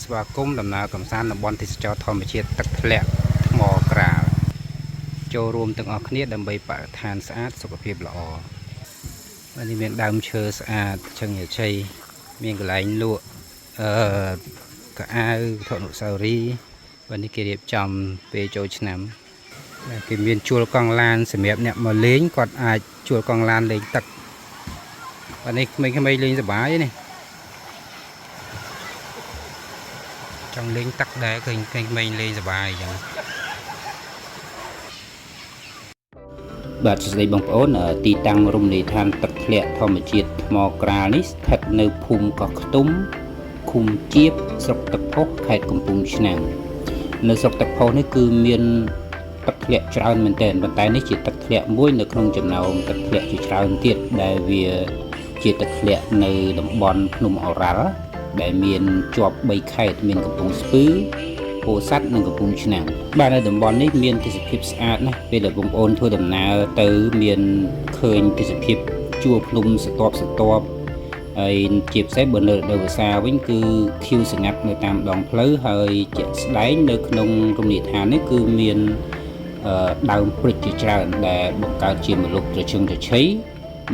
ស្វាគមន៍ដំណើរកំសាន្តតំបន់ទេសចរធម្មជាតិទឹកធ្លាក់ថ្មក្រាលចូលរួមទាំងអស់គ្នាដើម្បីបរិស្ថានស្អាតសុខភាពល្អនេះមានដើមឈើស្អាតជើងញឆៃមានកន្លែងលក់កៅអៅវត្ថុអនុស្សាវរីយ៍នេះគេរៀបចំពេលចូលឆ្នាំគេមានជួលកង់ឡានសម្រាប់អ្នកមកលេងគាត់អាចជួលកង់ឡានលេងទឹកនេះក្មេងៗលេងសប្បាយនេះចង់លេងទឹកដែរឃើញក្មេងៗលេងសប្បាយអញ្ចឹងបាទសួស្តីបងប្អូនទីតាំងរមណីយដ្ឋានទឹកធ្លាក់ធម្មជាតិថ្មក្រាលនេះស្ថិតនៅភូមិកោះខ្ទុំឃុំជាបស្រុកទឹកផុសខេត្តកំពង់ឆ្នាំងនៅស្រុកទឹកផុសនេះគឺមានទឹកធ្លាក់ច្រើនមែនទែនប៉ុន្តែនេះជាទឹកធ្លាក់មួយនៅក្នុងចំណោមទឹកធ្លាក់ជាច្រើនទៀតដែលវាជាទឹកធ្លាក់នៅតំបន់ភ្នំអូរ៉ាល់ដែលមានជាប់3ខេត្តមានកំពង់ស្ពឺពោធិ៍សាត់និងកំពង់ឆ្នាំងបាទនៅតំបន់នេះមានទេសភាពស្អាតណាស់ពេលដែលបងប្អូនធ្វើដំណើរទៅមានឃើញទេសភាពជួរភ្នំសន្ទាប់ហើយជាពិសេសបើនៅរដូវវស្សាវិញគឺខៀវស្ងាត់នៅតាមដងផ្លូវហើយជាក់ស្ដែងនៅក្នុងរមណីយដ្ឋាននេះគឺមានដើមព្រិចជាច្រើនដែលបង្កើតជាម្លប់ត្រឈឹងត្រឈៃ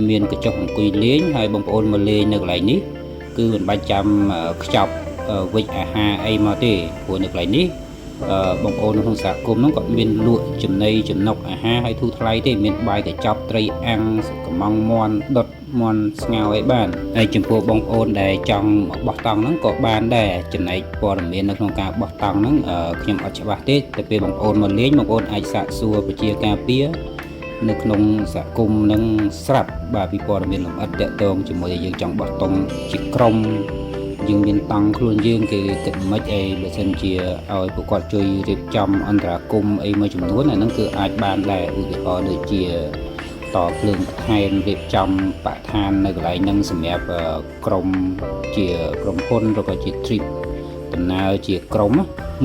មានកញ្ចុះអង្គុយលេងហើយបងប្អូនមកលេងនៅកន្លែងនេះគឺមិនបាច់ចាំខ្ចប់វិចអាហារអីមកទេព្រោះនៅកន្លែងនេះបងប្អូនក្នុងសហគមន៍នោះក៏មានលក់ចំណីចំណុកអាហារឲ្យធូរថ្លៃទេមានបាយកញ្ចប់ត្រីអាំងកំងមាន់ដុតមាន់ស្ងោរអីបានហើយចំពោះបងប្អូនដែលចង់បោះតង់ហ្នឹងក៏បានដែរចំណែកព័ត៌មាននៅក្នុងការបោះតង់ហ្នឹងខ្ញុំអត់ច្បាស់ទេតែពេលបងប្អូនមកលេងបងប្អូនអាចសាកសួរប្រជាការពារនៅក្នុងសហគមន៍នឹងស្រាប់បាទពីព័ត៌មានលម្អិតតាក់ទងជាមួយឲ្យយើងចង់បោះតង់ជាក្រុមយើងមានតង់ខ្លួនយើងគេគិតមិនអីបើសិនជាឲ្យពួកគាត់ជួយរៀបចំអន្តរាគមអីមួយចំនួនអាហ្នឹងគឺអាចបានដែរឧទាហរណ៍ដូចជាតភ្លើងបន្ថែមរៀបចំបរិស្ថាននៅកន្លែងហ្នឹងសម្រាប់ក្រុមជាក្រុមហ៊ុនឬក៏ជា trip ដំណើរជាក្រុម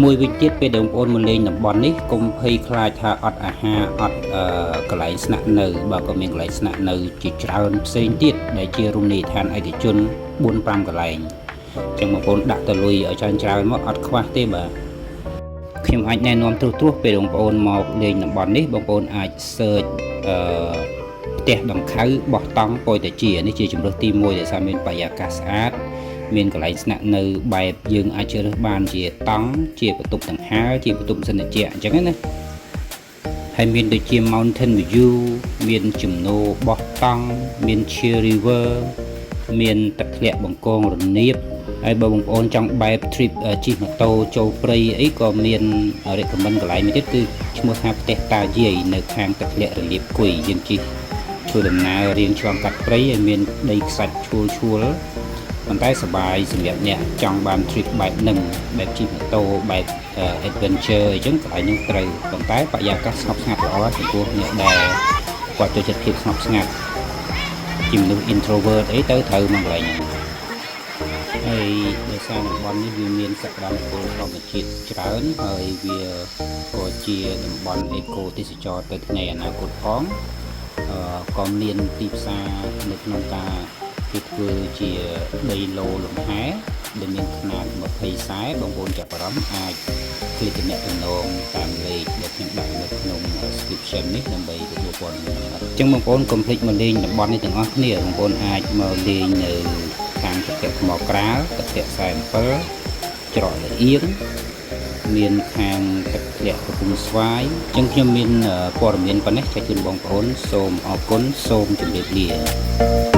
មួយវិញទៀតពេលបងប្អូនមកលេងតំបន់នេះកុំភ័យខ្លាចថាអត់អាហារអត់កន្លែងស្នាក់នៅបើក៏មានកន្លែងស្នាក់នៅជាច្រើនផ្សេងទៀតដែលជារមណីយដ្ឋានឯកជន 4-5 កន្លែងចឹងបងប្អូនដាក់តលុយឲ្យច្រើនមកអត់ខ្វះទេបាទខ្ញុំអាចណែនាំត្រួសពេលបងប្អូនមកលេងតំបន់នេះបងប្អូនអាច search ផ្ទះដង្ខៅបោះតង់ពយតាជានេះជាជំរើសទី1ដែលសារមានបរិយាកាសស្អាតមានកន្លែងស្នាក់នៅបែបយើងអាចជ្រើសរើសបានជាតង់ជាបន្ទប់ដង្ហើរជាបន្ទប់សន្តិជាអញ្ចឹងណាហើយមានដូចជា mountain view មានជំនោរបោះតង់មាន chill river មានទឹកធ្លាក់បង្កងរនាបហើយបើបងប្អូនចង់បែប trip ជិះម៉ូតូចូលព្រៃអីក៏មាន recommend កន្លែងមួយទៀតគឺឈ្មោះថាផ្ទះតាយាយនៅខាងទឹកធ្លាក់រលាបគុយយើងជិះធ្វើដំណើររៀងឆ្លងកាត់ព្រៃហើយមានដីខ្សាច់ឈួលប៉ុន្តែសប្បាយសម្រាប់អ្នកចង់បាន trip បែបហ្នឹងបែបជិះម៉ូតូបែប adventure អញ្ចឹងកន្លែងហ្នឹងត្រូវប៉ុន្តែបរិយាកាសស្ងប់ស្ងាត់ល្អចំពោះអ្នកដែលគាត់ចូលចិត្តភាពស្ងប់ស្ងាត់ជាមនុស្ស introvert អីទៅត្រូវមកកន្លែងហ្នឹងហើយដោយសារតំបន់នេះវាមានសក្តានុពលធម្មជាតិច្រើនហើយវាក៏ជាតំបន់អេកូទេសចរទៅថ្ងៃអនាគតផងក៏មានទីផ្សារនៅក្នុងការគេធ្វើជាដីឡូលំហែដែលមានຂະຫນាត20ខ្សែបងប្អូនចាប់អារម្មណ៍អាចคลิกទំនាក់ទំនងតាមលេខដែលខ្ញុំដាក់នៅក្នុង description នេះដើម្បីទទួលព័ត៌មានអញ្ចឹងបងប្អូនកុំភ្លេចមកលេងតំបន់នេះទាំងអស់គ្នាបងប្អូនអាចមកលេងនៅខាងទឹកធ្លាក់ថ្មក្រាលទឹកធ្លាក់47ច្រកលអៀងមានខាងទឹកធ្លាក់កំពង់ស្វាយអញ្ចឹងខ្ញុំមានព័ត៌មានប៉ុណ្ណេះចែកជូនបងប្អូនសូមអរគុណសូមជម្រាបលា